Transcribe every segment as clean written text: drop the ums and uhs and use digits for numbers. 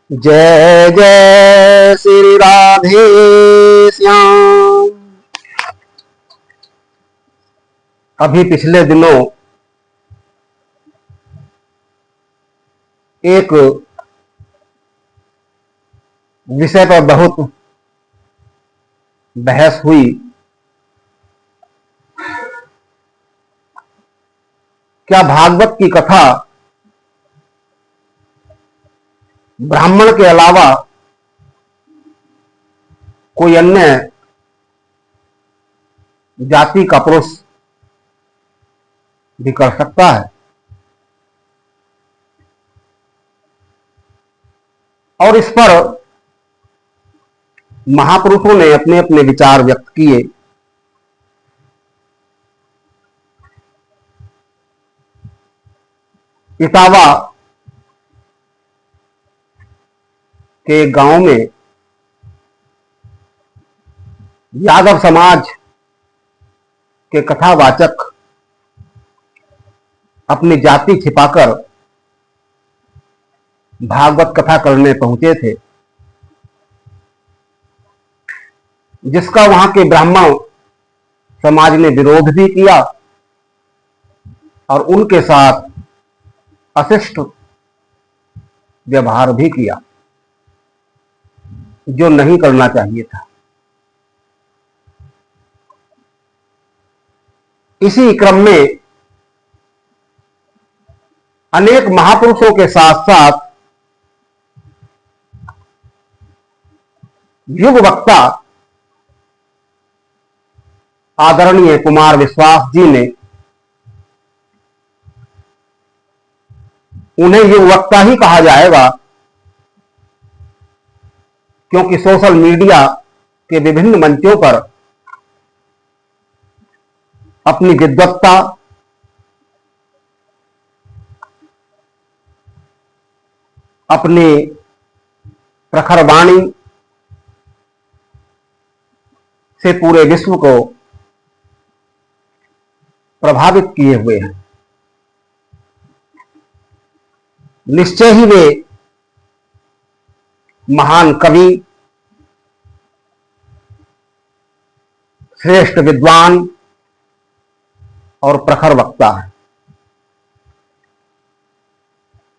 जय जय श्री राधे श्याम। अभी पिछले दिनों एक विषय पर बहुत बहस हुई। क्या भागवत की कथा ब्राह्मण के अलावा कोई अन्य जाति का पुरुष भी कर सकता है? और इस पर महापुरुषों ने अपने अपने विचार व्यक्त किए। इटावा के गांव में यादव समाज के कथावाचक अपनी जाति छिपाकर भागवत कथा करने पहुंचे थे, जिसका वहां के ब्राह्मण समाज ने विरोध भी किया और उनके साथ अशिष्ट व्यवहार भी किया, जो नहीं करना चाहिए था। इसी क्रम में अनेक महापुरुषों के साथ साथ युग वक्ता आदरणीय कुमार विश्वास जी ने, उन्हें युग वक्ता ही कहा जाएगा क्योंकि सोशल मीडिया के विभिन्न मंचों पर अपनी विद्वत्ता, अपनी प्रखर वाणी से पूरे विश्व को प्रभावित किए हुए हैं। निश्चय ही वे महान कवि, श्रेष्ठ विद्वान और प्रखर वक्ता है।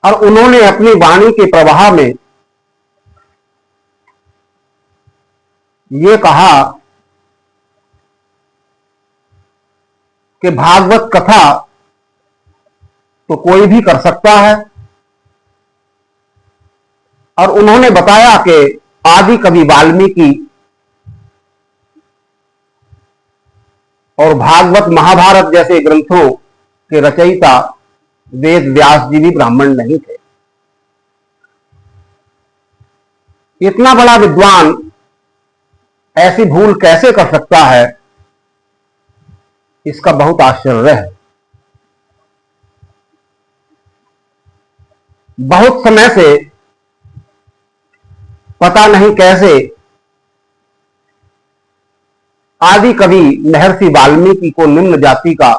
और उन्होंने अपनी वाणी के प्रवाह में ये कहा कि भागवत कथा तो कोई भी कर सकता है, और उन्होंने बताया कि आदि कवि वाल्मीकि और भागवत महाभारत जैसे ग्रंथों के रचयिता वेद व्यास जी भी ब्राह्मण नहीं थे। इतना बड़ा विद्वान ऐसी भूल कैसे कर सकता है, इसका बहुत आश्चर्य है। बहुत समय से पता नहीं कैसे आदि कवि महर्षि वाल्मीकि को निम्न जाति का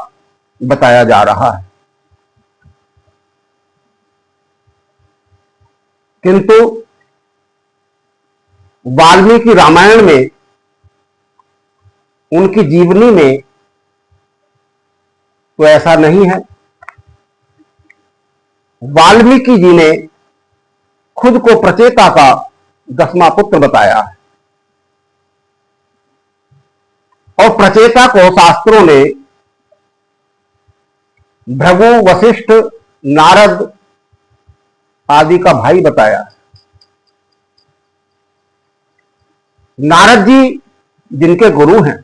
बताया जा रहा है, किंतु वाल्मीकि रामायण में, उनकी जीवनी में तो ऐसा नहीं है। वाल्मीकि जी ने खुद को प्रचेता का 10वां पुत्र बताया है, और प्रचेता को शास्त्रों ने भृगु, वशिष्ठ, नारद आदि का भाई बताया। नारद जी जिनके गुरु हैं,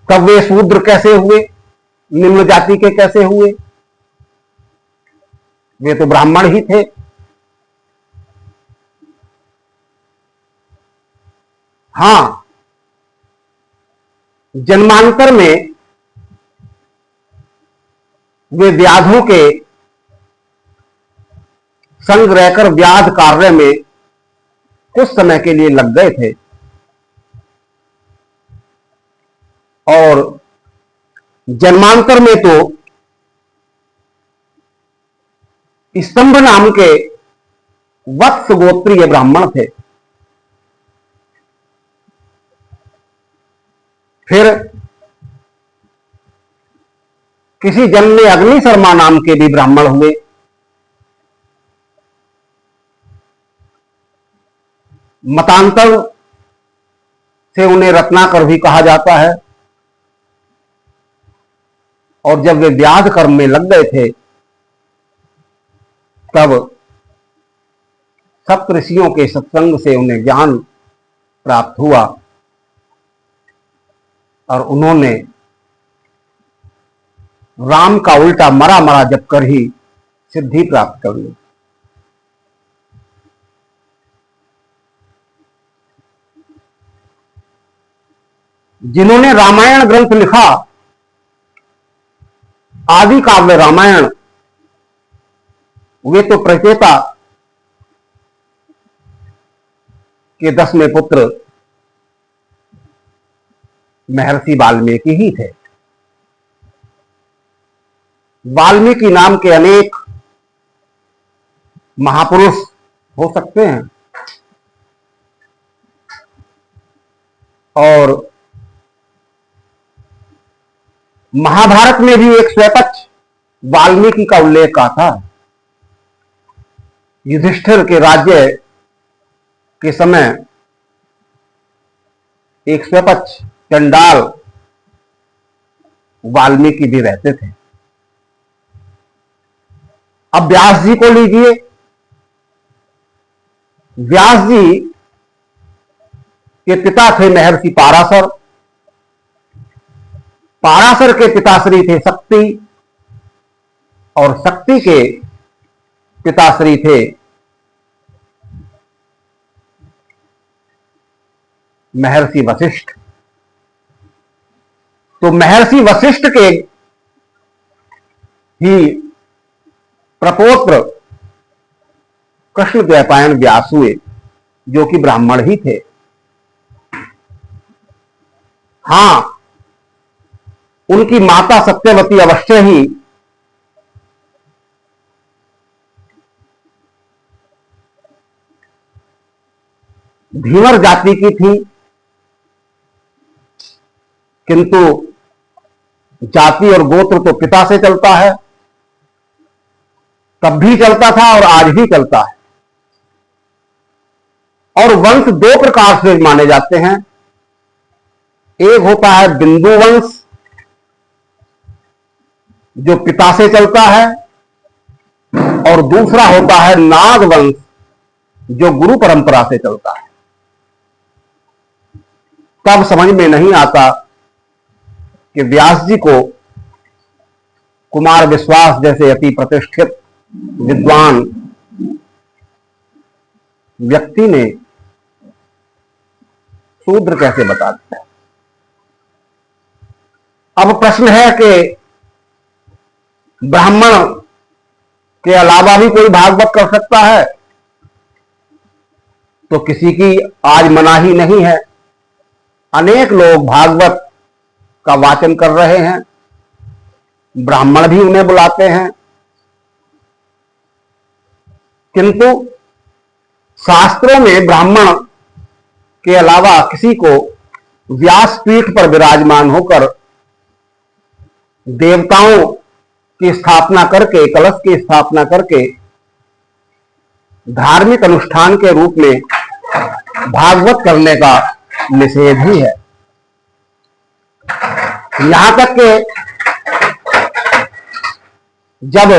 तब वे शूद्र कैसे हुए, निम्न जाति के कैसे हुए? वे तो ब्राह्मण ही थे। हां, जन्मांतर में वे व्याधों के संग रहकर व्याध कार्य में कुछ समय के लिए लग गए थे, और जन्मांतर में तो स्तंभ नाम के वत्स गोत्रीय ब्राह्मण थे। फिर किसी जन्म में अग्नि शर्मा नाम के भी ब्राह्मण हुए। मतांतर से उन्हें रत्नाकर भी कहा जाता है। और जब वे व्याध कर्म में लग गए थे तब सप्त ऋषियों के सत्संग से उन्हें ज्ञान प्राप्त हुआ और उन्होंने राम का उल्टा मरा मरा जप कर ही सिद्धि प्राप्त कर ली। जिन्होंने रामायण ग्रंथ लिखा, आदि काव्य रामायण, वे तो प्रचेता के 10वें पुत्र महर्षि वाल्मीकि ही थे। वाल्मीकि नाम के अनेक महापुरुष हो सकते हैं और महाभारत में भी एक स्वयपक्ष वाल्मीकि का उल्लेख आता है। युधिष्ठिर के राज्य के समय एक स्वयपक्ष चंडाल वाल्मीकि भी रहते थे। अब व्यास जी को लीजिए। व्यास जी के पिता थे महर्षि पाराशर। पाराशर के पिताश्री थे शक्ति और शक्ति के पिताश्री थे महर्षि वशिष्ठ। तो महर्षि वशिष्ठ के ही प्रपौत्र कृष्णद्वैपायन व्यास हुए, जो कि ब्राह्मण ही थे। हां, उनकी माता सत्यवती अवश्य ही धीवर जाति की थी, किंतु जाति और गोत्र तो पिता से चलता है, तब भी चलता था और आज भी चलता है। और वंश दो प्रकार से माने जाते हैं। एक होता है बिंदु वंश, जो पिता से चलता है, और दूसरा होता है नाग वंश, जो गुरु परंपरा से चलता है। तब समझ में नहीं आता कि व्यास जी को कुमार विश्वास जैसे अति प्रतिष्ठित विद्वान व्यक्ति ने शूद्र कैसे बता दिया। अब प्रश्न है कि ब्राह्मण के अलावा भी कोई भागवत कर सकता है? तो किसी की आज मनाही नहीं है। अनेक लोग भागवत का वाचन कर रहे हैं, ब्राह्मण भी उन्हें बुलाते हैं, किंतु शास्त्रों में ब्राह्मण के अलावा किसी को व्यासपीठ पर विराजमान होकर देवताओं की स्थापना करके, कलश की स्थापना करके धार्मिक अनुष्ठान के रूप में भागवत करने का निषेध ही है। यहां तक कि जब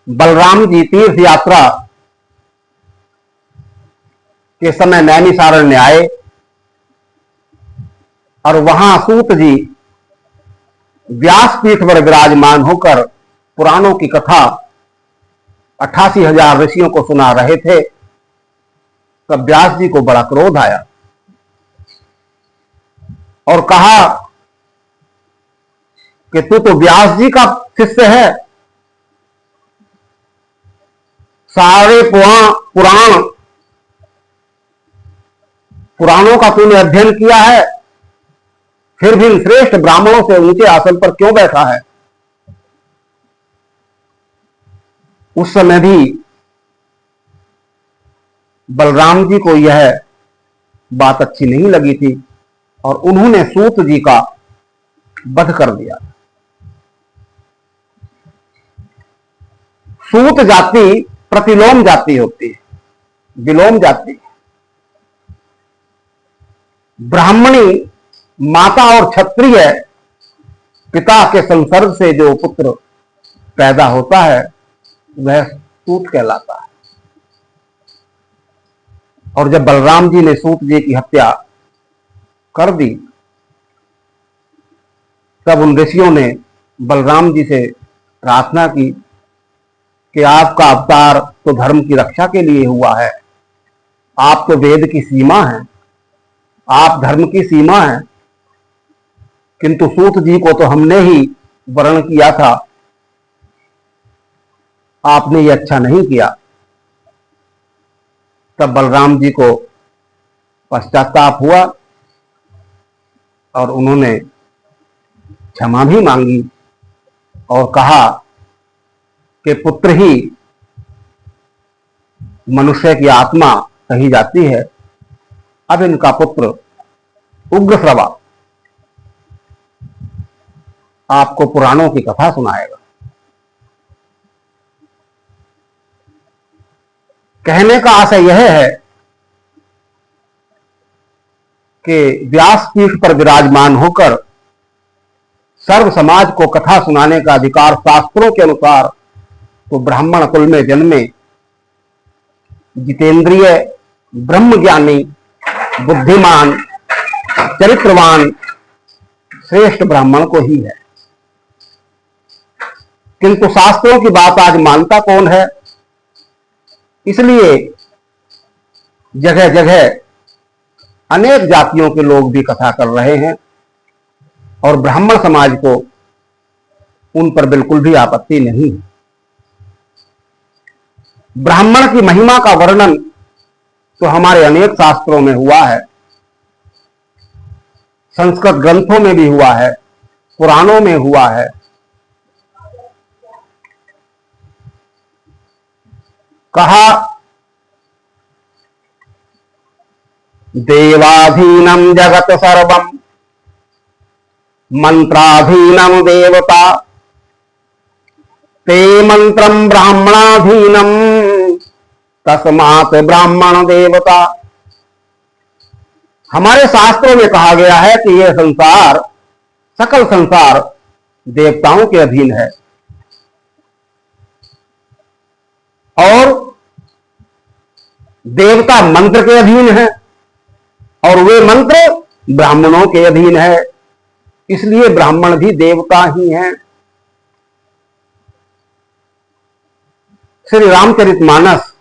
बलराम जी तीर्थ यात्रा के समय नैमिषारण्य आए और वहां सूत जी व्यासपीठ पर विराजमान होकर पुराणों की कथा 88,000 ऋषियों को सुना रहे थे, तब व्यास जी को बड़ा क्रोध आया और कहा कि तू तो व्यास जी का शिष्य है, सारे पुराणों का तूने अध्ययन किया है, फिर भी श्रेष्ठ ब्राह्मणों से ऊंचे आसन पर क्यों बैठा है? उस समय भी बलराम जी को यह बात अच्छी नहीं लगी थी और उन्होंने सूत जी का वध कर दिया। सूत जाति प्रतिलोम जाति होती है, विलोम जाति। ब्राह्मणी माता और क्षत्रिय पिता के संसर्ग से जो पुत्र पैदा होता है वह सूत कहलाता है। और जब बलराम जी ने सूत जी की हत्या कर दी तब उन ऋषियों ने बलराम जी से प्रार्थना की कि आपका अवतार तो धर्म की रक्षा के लिए हुआ है, आप तो वेद की सीमा हैं, आप धर्म की सीमा हैं, किंतु सूत जी को तो हमने ही वर्ण किया था, आपने ये अच्छा नहीं किया। तब बलराम जी को पश्चाताप हुआ और उन्होंने क्षमा भी मांगी और कहा कि पुत्र ही मनुष्य की आत्मा कही जाती है। अब इनका पुत्र उग्रश्रवा आपको पुराणों की कथा सुनाएगा। कहने का आशय यह है कि व्यासपीठ पर विराजमान होकर सर्व समाज को कथा सुनाने का अधिकार शास्त्रों के अनुसार तो ब्राह्मण कुल में जन्मे जितेंद्रिय ब्रह्मज्ञानी बुद्धिमान चरित्रवान श्रेष्ठ ब्राह्मण को ही है। किंतु शास्त्रों की बात आज मानता कौन है? इसलिए जगह जगह अनेक जातियों के लोग भी कथा कर रहे हैं और ब्राह्मण समाज को उन पर बिल्कुल भी आपत्ति नहीं है। ब्राह्मण की महिमा का वर्णन तो हमारे अनेक शास्त्रों में हुआ है, संस्कृत ग्रंथों में भी हुआ है, पुराणों में हुआ है। कहा देवाधीनम जगत सर्वम मंत्राधीनम देवता ते मंत्रम ब्राह्मणाधीनम तस्मात् ब्राह्मण देवता। हमारे शास्त्रों में कहा गया है कि यह संसार सकल संसार देवताओं के अधीन है और देवता मंत्र के अधीन है और वे मंत्र ब्राह्मणों के अधीन है, इसलिए ब्राह्मण भी देवता ही हैं। श्री रामचरितमानस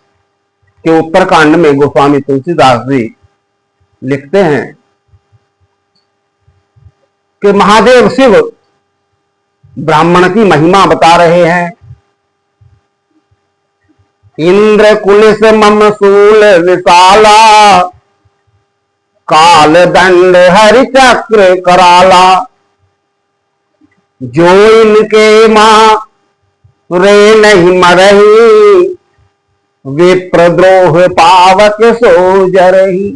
के उत्तरकांड में गोस्वामी तुलसीदास जी लिखते हैं कि महादेव शिव ब्राह्मण की महिमा बता रहे हैं। इंद्र कुलिस मम शूल विशाला काल दंड हरि चक्र कराला जो इनके मां रे नहीं मरही विप्रद्रोह पावक सो जरही।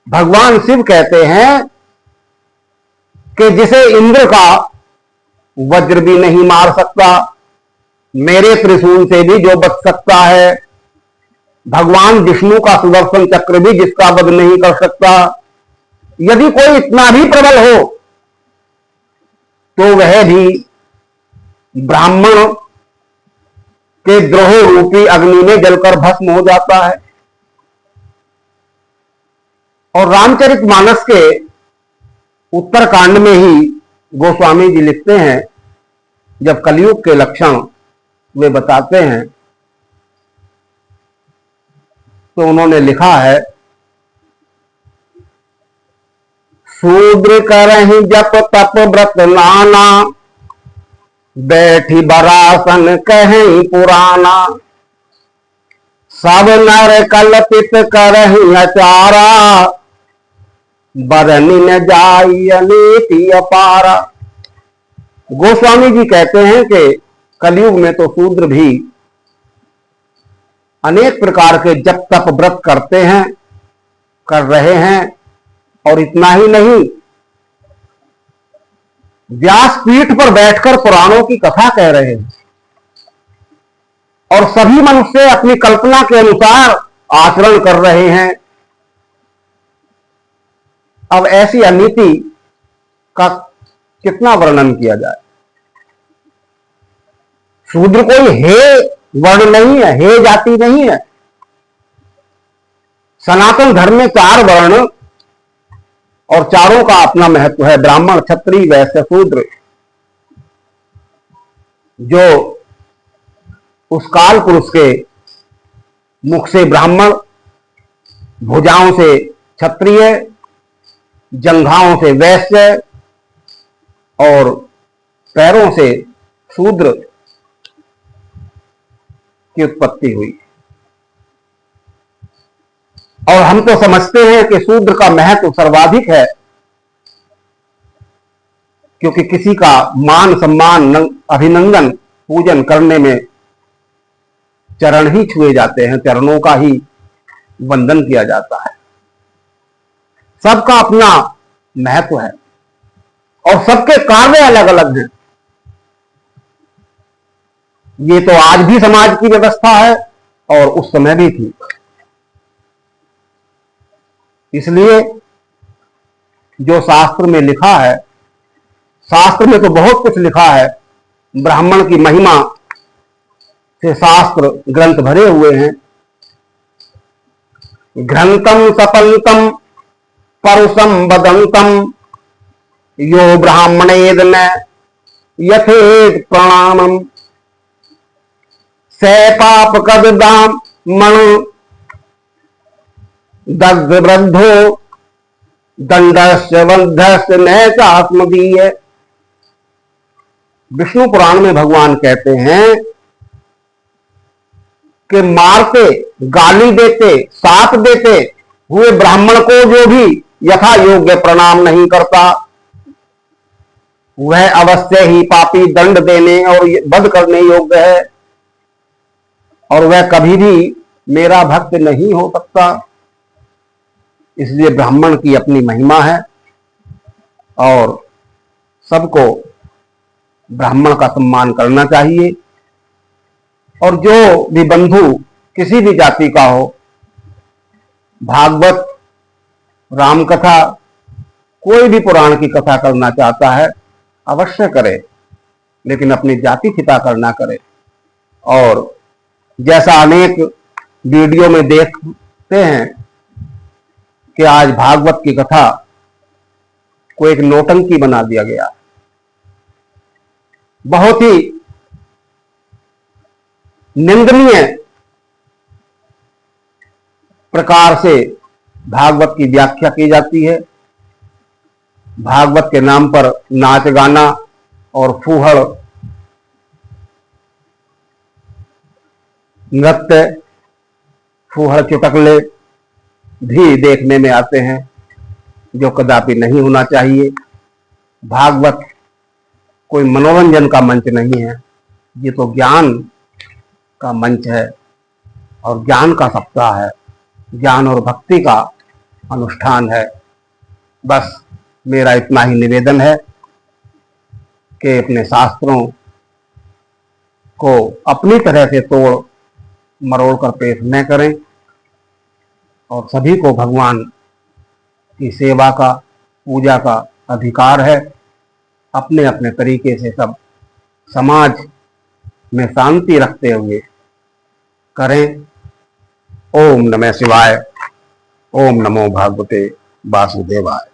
भगवान शिव कहते हैं कि जिसे इंद्र का वज्र भी नहीं मार सकता, मेरे त्रिशूल से भी जो बच सकता है, भगवान विष्णु का सुदर्शन चक्र भी जिसका वध नहीं कर सकता, यदि कोई इतना भी प्रबल हो तो वह भी ब्राह्मण के द्रोह रूपी अग्नि में जलकर भस्म हो जाता है। और रामचरितमानस के उत्तरकांड में ही गोस्वामी जी लिखते हैं, जब कलयुग के लक्षण वे बताते हैं तो उन्होंने लिखा है, शूद्र करहि जप तप व्रत नाना बैठी बरासन कहीं पुराना सब नर कल्पित करहि अचारा बरनी न जाई अनीति अपारा। गोस्वामी जी कहते हैं कि कलयुग में तो शूद्र भी अनेक प्रकार के जप तप व्रत करते हैं, कर रहे हैं। और इतना ही नहीं, व्यासपीठ पर बैठकर पुराणों की कथा कह रहे हैं और सभी मनुष्य अपनी कल्पना के अनुसार आचरण कर रहे हैं। अब ऐसी अनीति का कितना वर्णन किया जाए। शूद्र कोई हे वर्ण नहीं है, हे जाति नहीं है। सनातन धर्म में 4 वर्ण और चारों का अपना महत्व है, ब्राह्मण, क्षत्रिय, वैश्य, शूद्र। जो उस काल पुरुष के मुख से ब्राह्मण, भुजाओं से क्षत्रिय, जंघाओं से वैश्य और पैरों से शूद्र की उत्पत्ति हुई। और हम तो समझते हैं कि शूद्र का महत्व सर्वाधिक है, क्योंकि किसी का मान सम्मान, अभिनंदन, पूजन करने में चरण ही छुए जाते हैं, चरणों का ही वंदन किया जाता है। सबका अपना महत्व है और सबके कार्य अलग अलग हैं। ये तो आज भी समाज की व्यवस्था है और उस समय भी थी। इसलिए जो शास्त्र में लिखा है, शास्त्र में तो बहुत कुछ लिखा है, ब्राह्मण की महिमा से शास्त्र ग्रंथ भरे हुए हैं। घ्रंथम सपंतम परुषम वदंतम यो ब्राह्मणेद न यथेत प्रणामम से पाप कदाम मणु दग्ध वृद्धो दंडस्य वंधस्य नैचात्मदीय। विष्णु पुराण में भगवान कहते हैं कि मारते, गाली देते, साथ देते हुए ब्राह्मण को जो भी यथा योग्य प्रणाम नहीं करता, वह अवश्य ही पापी, दंड देने और वध करने योग्य है और वह कभी भी मेरा भक्त नहीं हो सकता। इसलिए ब्राह्मण की अपनी महिमा है और सबको ब्राह्मण का सम्मान करना चाहिए। और जो भी बंधु किसी भी जाति का हो, भागवत, राम कथा, कोई भी पुराण की कथा करना चाहता है अवश्य करे, लेकिन अपनी जाति छिपाकर ना करे। और जैसा अनेक वीडियो में देखते हैं कि आज भागवत की कथा को एक नौटंकी बना दिया गया, बहुत ही निंदनीय प्रकार से भागवत की व्याख्या की जाती है। भागवत के नाम पर नाच गाना और फूहड़ नृत्य, फूहड़ चुटकले भी देखने में आते हैं, जो कदापि नहीं होना चाहिए। भागवत कोई मनोरंजन का मंच नहीं है, ये तो ज्ञान का मंच है और ज्ञान का सप्ताह है, ज्ञान और भक्ति का अनुष्ठान है। बस मेरा इतना ही निवेदन है कि अपने शास्त्रों को अपनी तरह से तोड़ मरोड़ कर पेश न करें और सभी को भगवान की सेवा का, पूजा का अधिकार है। अपने अपने तरीके से सब समाज में शांति रखते हुए करें। ओम नमः शिवाय। ओम नमो भागवते वासुदेवाय।